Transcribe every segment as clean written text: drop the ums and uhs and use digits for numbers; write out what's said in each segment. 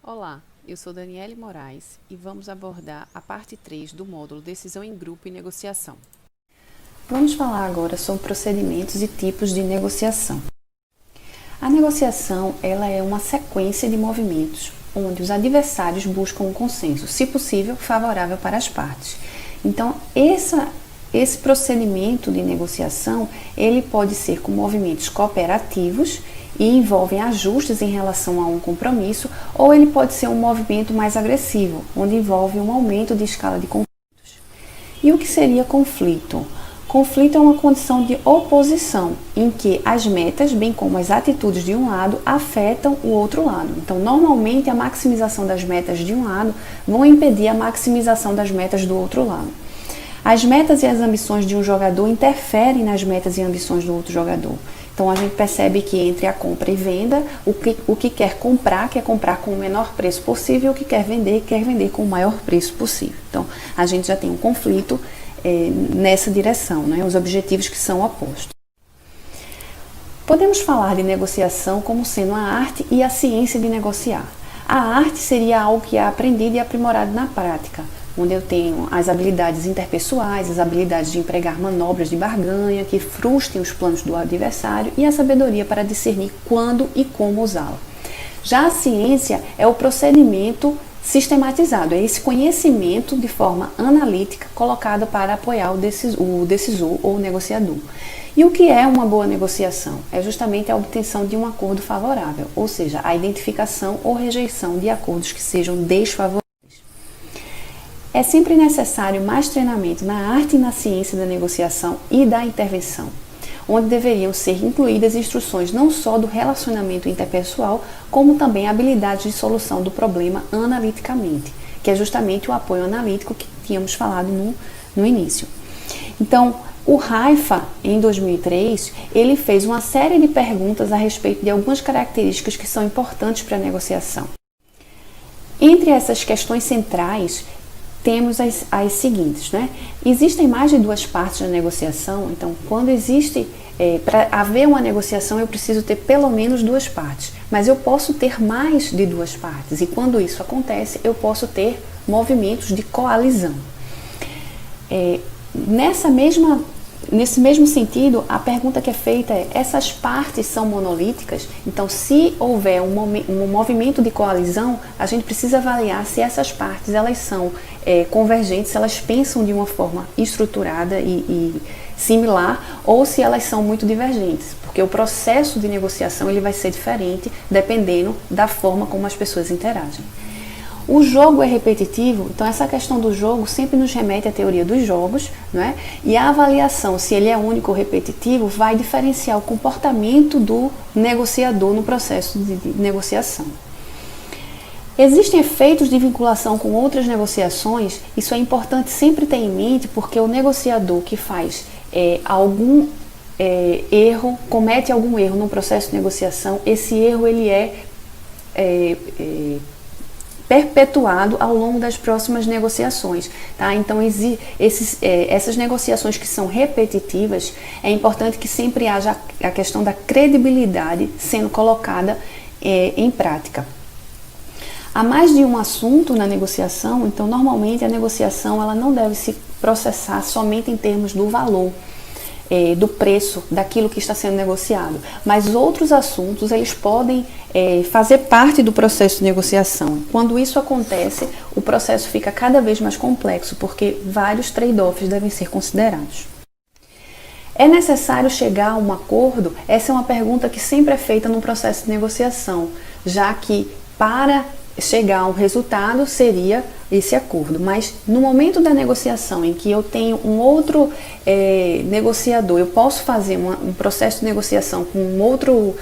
Olá, eu sou Daniele Moraes e vamos abordar a parte 3 do módulo Decisão em Grupo e Negociação. Vamos falar agora sobre procedimentos e tipos de negociação. A negociação ela é uma sequência de movimentos onde os adversários buscam um consenso, se possível, favorável para as partes. Então, esse procedimento de negociação ele pode ser com movimentos cooperativos e envolvem ajustes em relação a um compromisso, ou ele pode ser um movimento mais agressivo, onde envolve um aumento de escala de conflitos. E o que seria conflito? Conflito é uma condição de oposição, em que as metas, bem como as atitudes de um lado, afetam o outro lado. Então, normalmente, a maximização das metas de um lado vão impedir a maximização das metas do outro lado. As metas e as ambições de um jogador interferem nas metas e ambições do outro jogador. Então, a gente percebe que entre a compra e venda, o que quer comprar com o menor preço possível, o que quer vender com o maior preço possível. Então, a gente já tem um conflito nessa direção, né? Os objetivos que são opostos. Podemos falar de negociação como sendo a arte e a ciência de negociar. A arte seria algo que é aprendido e aprimorado na prática, onde eu tenho as habilidades interpessoais, as habilidades de empregar manobras de barganha que frustrem os planos do adversário e a sabedoria para discernir quando e como usá-la. Já a ciência é o procedimento sistematizado, é esse conhecimento de forma analítica colocado para apoiar o decisor ou o negociador. E o que é uma boa negociação? É justamente a obtenção de um acordo favorável, ou seja, a identificação ou rejeição de acordos que sejam desfavoráveis. É sempre necessário mais treinamento na arte e na ciência da negociação e da intervenção, onde deveriam ser incluídas instruções não só do relacionamento interpessoal, como também habilidades de solução do problema analiticamente, que é justamente o apoio analítico que tínhamos falado no início. Então, o Haifa, em 2003, ele fez uma série de perguntas a respeito de algumas características que são importantes para a negociação. Entre essas questões centrais, temos as seguintes, né? Existem mais de duas partes na negociação, então quando existe, para haver uma negociação eu preciso ter pelo menos duas partes, mas eu posso ter mais de duas partes e quando isso acontece eu posso ter movimentos de coalizão. Nesse mesmo sentido, a pergunta que é feita é: essas partes são monolíticas? Então, se houver um movimento de coalizão, a gente precisa avaliar se essas partes elas são convergentes, se elas pensam de uma forma estruturada e similar, ou se elas são muito divergentes, porque o processo de negociação ele vai ser diferente dependendo da forma como as pessoas interagem. O jogo é repetitivo, então essa questão do jogo sempre nos remete à teoria dos jogos, né? E a avaliação, se ele é único ou repetitivo, vai diferenciar o comportamento do negociador no processo de negociação. Existem efeitos de vinculação com outras negociações, isso é importante sempre ter em mente, porque o negociador que faz comete algum erro no processo de negociação, esse erro ele é perpetuado ao longo das próximas negociações, tá? Então, essas negociações que são repetitivas, é importante que sempre haja a questão da credibilidade sendo colocada em prática. Há mais de um assunto na negociação, então, normalmente a negociação ela não deve se processar somente em termos do valor, do preço daquilo que está sendo negociado, mas outros assuntos eles podem fazer parte do processo de negociação. Quando isso acontece, o processo fica cada vez mais complexo, porque vários trade-offs devem ser considerados. É necessário chegar a um acordo? Essa é uma pergunta que sempre é feita no processo de negociação, já que para chegar a um resultado seria esse acordo, mas no momento da negociação em que eu tenho um outro negociador, eu posso fazer um processo de negociação com um outro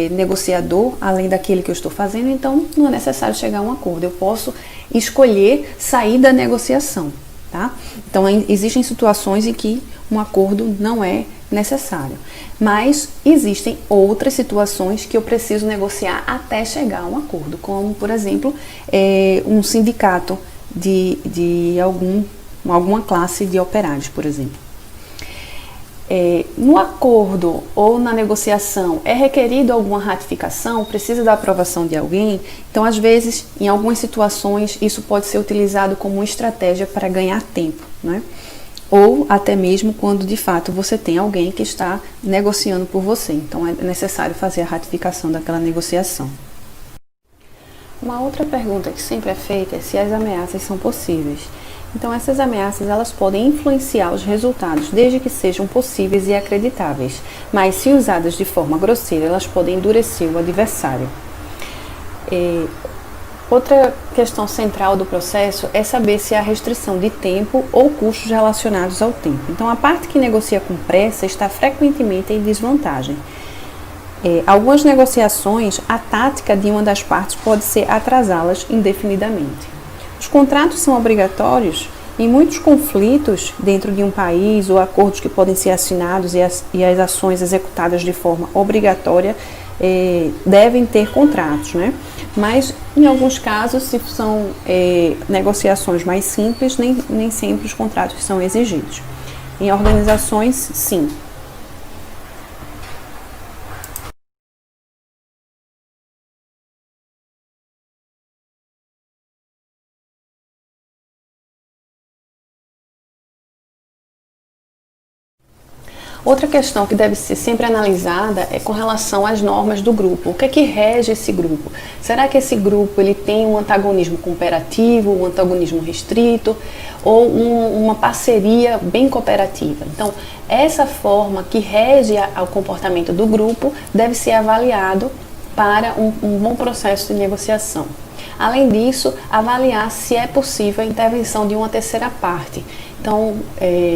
negociador, além daquele que eu estou fazendo, então não é necessário chegar a um acordo, eu posso escolher sair da negociação, tá? Então existem situações em que um acordo não é necessário, mas existem outras situações que eu preciso negociar até chegar a um acordo, como por exemplo um sindicato de alguma classe de operários, por exemplo. No acordo ou na negociação é requerido alguma ratificação, precisa da aprovação de alguém, então às vezes, em algumas situações, isso pode ser utilizado como uma estratégia para ganhar tempo, né? Ou até mesmo quando de fato você tem alguém que está negociando por você, então é necessário fazer a ratificação daquela negociação. Uma outra pergunta que sempre é feita é se as ameaças são possíveis. Então essas ameaças elas podem influenciar os resultados desde que sejam possíveis e acreditáveis, mas se usadas de forma grosseira elas podem endurecer o adversário. Outra questão central do processo é saber se há restrição de tempo ou custos relacionados ao tempo. Então a parte que negocia com pressa está frequentemente em desvantagem. Algumas negociações, a tática de uma das partes pode ser atrasá-las indefinidamente. Os contratos são obrigatórios em muitos conflitos dentro de um país ou acordos que podem ser assinados e as ações executadas de forma obrigatória devem ter contratos, né? Mas em alguns casos, se são negociações mais simples, nem sempre os contratos são exigidos. Em organizações, sim. Outra questão que deve ser sempre analisada é com relação às normas do grupo. O que é que rege esse grupo? Será que esse grupo ele tem um antagonismo cooperativo, um antagonismo restrito ou uma parceria bem cooperativa? Então, essa forma que rege o comportamento do grupo deve ser avaliado para um bom processo de negociação. Além disso, avaliar se é possível a intervenção de uma terceira parte. Então,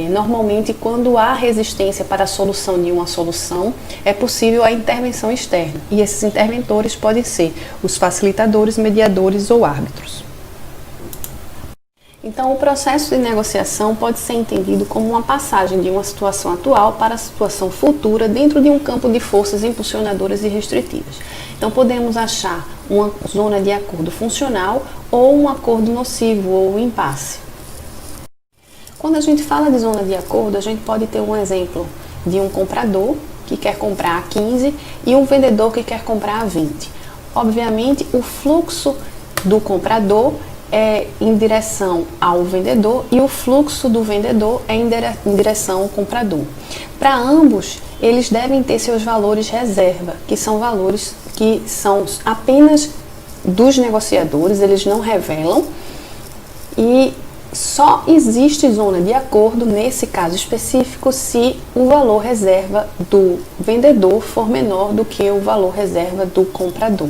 normalmente, quando há resistência para a solução de uma solução, é possível a intervenção externa. E esses interventores podem ser os facilitadores, mediadores ou árbitros. Então, o processo de negociação pode ser entendido como uma passagem de uma situação atual para a situação futura dentro de um campo de forças impulsionadoras e restritivas. Então, podemos achar uma zona de acordo funcional ou um acordo nocivo ou impasse. Quando a gente fala de zona de acordo, a gente pode ter um exemplo de um comprador que quer comprar a 15 e um vendedor que quer comprar a 20. Obviamente, o fluxo do comprador é em direção ao vendedor e o fluxo do vendedor é em direção ao comprador. Para ambos, eles devem ter seus valores reserva, que são valores que são apenas dos negociadores, eles não revelam, e só existe zona de acordo nesse caso específico se o valor reserva do vendedor for menor do que o valor reserva do comprador.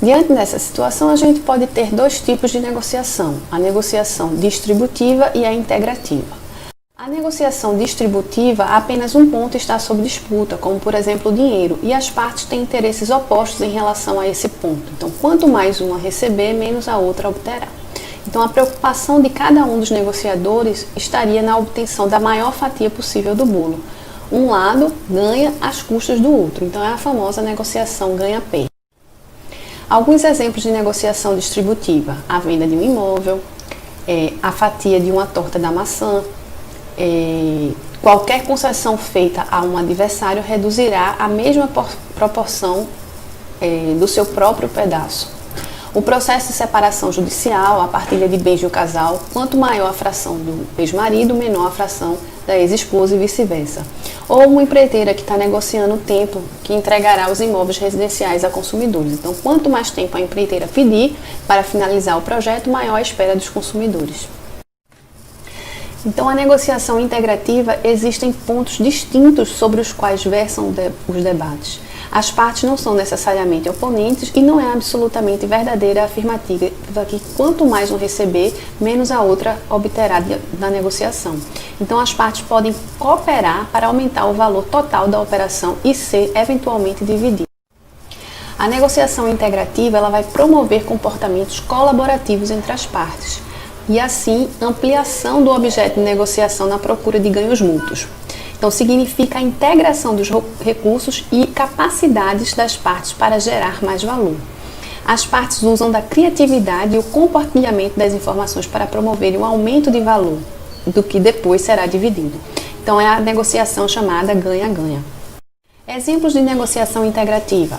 Diante dessa situação, a gente pode ter dois tipos de negociação: a negociação distributiva e a integrativa. A negociação distributiva, apenas um ponto está sob disputa, como por exemplo o dinheiro, e as partes têm interesses opostos em relação a esse ponto. Então, quanto mais uma receber, menos a outra obterá. Então, a preocupação de cada um dos negociadores estaria na obtenção da maior fatia possível do bolo. Um lado ganha às custas do outro, então é a famosa negociação ganha-perde. Alguns exemplos de negociação distributiva: a venda de um imóvel, a fatia de uma torta da maçã, qualquer concessão feita a um adversário reduzirá a mesma proporção do seu próprio pedaço. O processo de separação judicial, a partilha de bens do casal, quanto maior a fração do ex-marido, menor a fração da ex-esposa e vice-versa. Ou uma empreiteira que está negociando o tempo que entregará os imóveis residenciais a consumidores. Então, quanto mais tempo a empreiteira pedir para finalizar o projeto, maior a espera dos consumidores. Então, a negociação integrativa, existem pontos distintos sobre os quais versam os debates. As partes não são necessariamente oponentes e não é absolutamente verdadeira a afirmativa que quanto mais um receber, menos a outra obterá da negociação. Então, as partes podem cooperar para aumentar o valor total da operação e ser eventualmente dividida. A negociação integrativa ela vai promover comportamentos colaborativos entre as partes e, assim, ampliação do objeto de negociação na procura de ganhos mútuos. Então, significa a integração dos recursos e capacidades das partes para gerar mais valor. As partes usam da criatividade e o compartilhamento das informações para promover um aumento de valor do que depois será dividido. Então, é a negociação chamada ganha-ganha. Exemplos de negociação integrativa.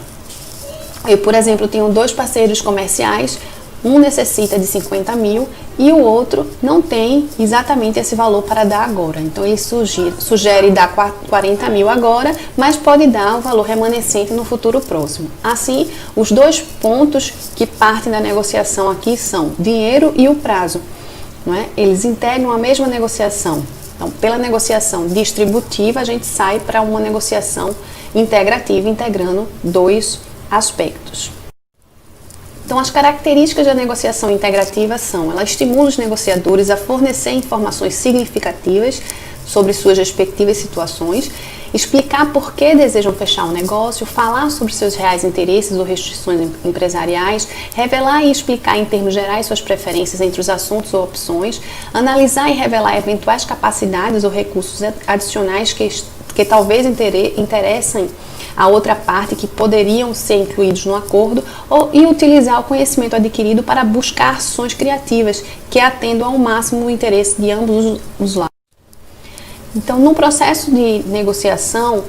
Eu, por exemplo, tenho dois parceiros comerciais, um necessita de 50 mil e o outro não tem exatamente esse valor para dar agora. Então, ele sugere dar 40 mil agora, mas pode dar o valor remanescente no futuro próximo. Assim, os dois pontos que partem da negociação aqui são dinheiro e o prazo. Não é? Eles integram a mesma negociação. Então, pela negociação distributiva, a gente sai para uma negociação integrativa, integrando dois aspectos. Então, as características da negociação integrativa são: ela estimula os negociadores a fornecer informações significativas sobre suas respectivas situações, explicar por que desejam fechar um negócio, falar sobre seus reais interesses ou restrições empresariais, revelar e explicar em termos gerais suas preferências entre os assuntos ou opções, analisar e revelar eventuais capacidades ou recursos adicionais que talvez interessem a outra parte, que poderiam ser incluídos no acordo, e utilizar o conhecimento adquirido para buscar ações criativas que atendam ao máximo o interesse de ambos os lados. Então, no processo de negociação,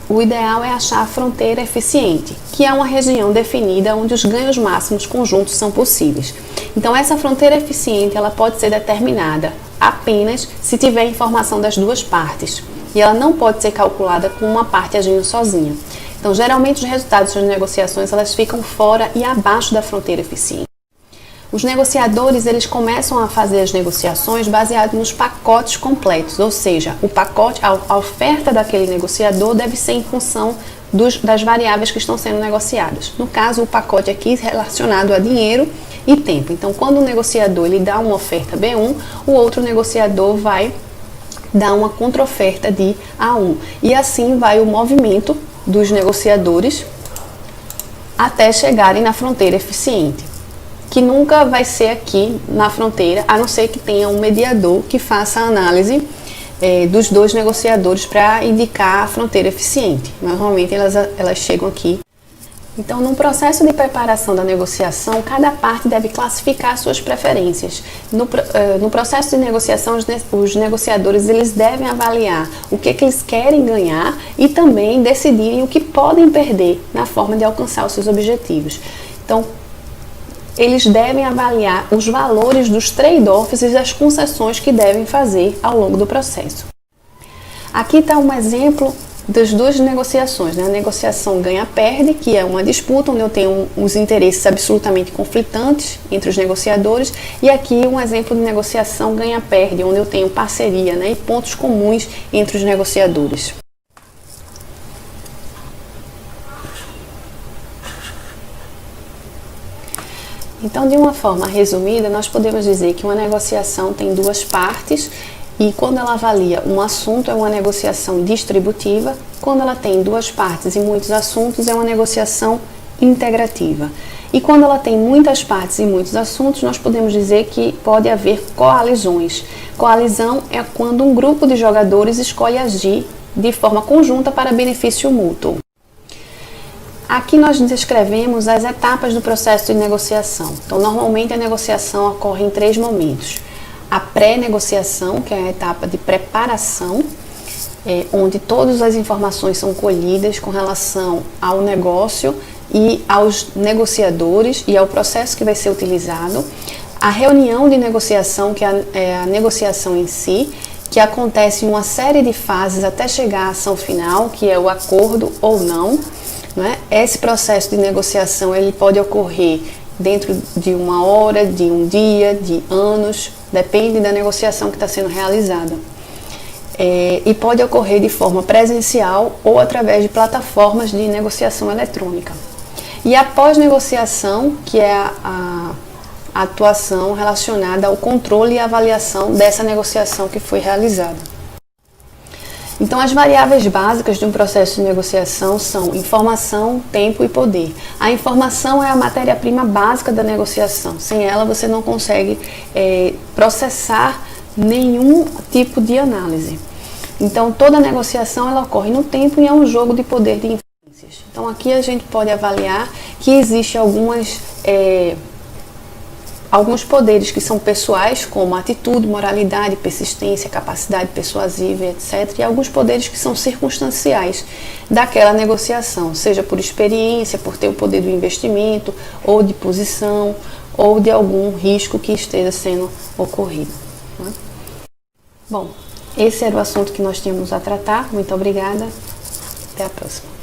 o ideal é achar a fronteira eficiente, que é uma região definida onde os ganhos máximos conjuntos são possíveis. Então, essa fronteira eficiente ela pode ser determinada apenas se tiver informação das duas partes, e ela não pode ser calculada com uma parte agindo sozinha. Então, geralmente os resultados das negociações elas ficam fora e abaixo da fronteira eficiente. Os negociadores eles começam a fazer as negociações baseados nos pacotes completos, ou seja, o pacote, a oferta daquele negociador deve ser em função das variáveis que estão sendo negociadas. No caso, o pacote aqui relacionado a dinheiro e tempo. Então, quando o negociador ele dá uma oferta B1, o outro negociador vai dar uma contra-oferta de A1. E assim vai o movimento dos negociadores até chegarem na fronteira eficiente, que nunca vai ser aqui na fronteira, a não ser que tenha um mediador que faça a análise dos dois negociadores para indicar a fronteira eficiente. Normalmente elas chegam aqui. Então, no processo de preparação da negociação, cada parte deve classificar suas preferências. No processo de negociação, os negociadores eles devem avaliar o que eles querem ganhar e também decidirem o que podem perder na forma de alcançar os seus objetivos. Então, eles devem avaliar os valores dos trade-offs e das concessões que devem fazer ao longo do processo. Aqui está um exemplo das duas negociações, né? A negociação ganha-perde, que é uma disputa onde eu tenho os interesses absolutamente conflitantes entre os negociadores, e aqui um exemplo de negociação ganha-perde, onde eu tenho parceria, né? E pontos comuns entre os negociadores. Então, de uma forma resumida, nós podemos dizer que uma negociação tem duas partes, e quando ela avalia um assunto é uma negociação distributiva, quando ela tem duas partes e muitos assuntos é uma negociação integrativa. E quando ela tem muitas partes e muitos assuntos, nós podemos dizer que pode haver coalizões. Coalizão é quando um grupo de jogadores escolhe agir de forma conjunta para benefício mútuo. Aqui nós descrevemos as etapas do processo de negociação. Então, normalmente a negociação ocorre em 3 momentos. A pré-negociação, que é a etapa de preparação, onde todas as informações são colhidas com relação ao negócio e aos negociadores e ao processo que vai ser utilizado. A reunião de negociação, que é a negociação em si, que acontece em uma série de fases até chegar à ação final, que é o acordo ou não. Esse processo de negociação ele pode ocorrer dentro de 1 hora, de 1 dia, de anos, depende da negociação que está sendo realizada. E pode ocorrer de forma presencial ou através de plataformas de negociação eletrônica. E a pós-negociação, que é a atuação relacionada ao controle e avaliação dessa negociação que foi realizada. Então, as variáveis básicas de um processo de negociação são informação, tempo e poder. A informação é a matéria-prima básica da negociação. Sem ela, você não consegue processar nenhum tipo de análise. Então, toda negociação ela ocorre no tempo e é um jogo de poder de influências. Então, aqui a gente pode avaliar que existem algumas alguns poderes que são pessoais, como atitude, moralidade, persistência, capacidade persuasiva, etc. E alguns poderes que são circunstanciais daquela negociação, seja por experiência, por ter o poder do investimento, ou de posição, ou de algum risco que esteja sendo ocorrido. Né? Bom, esse era o assunto que nós tínhamos a tratar. Muito obrigada. Até a próxima.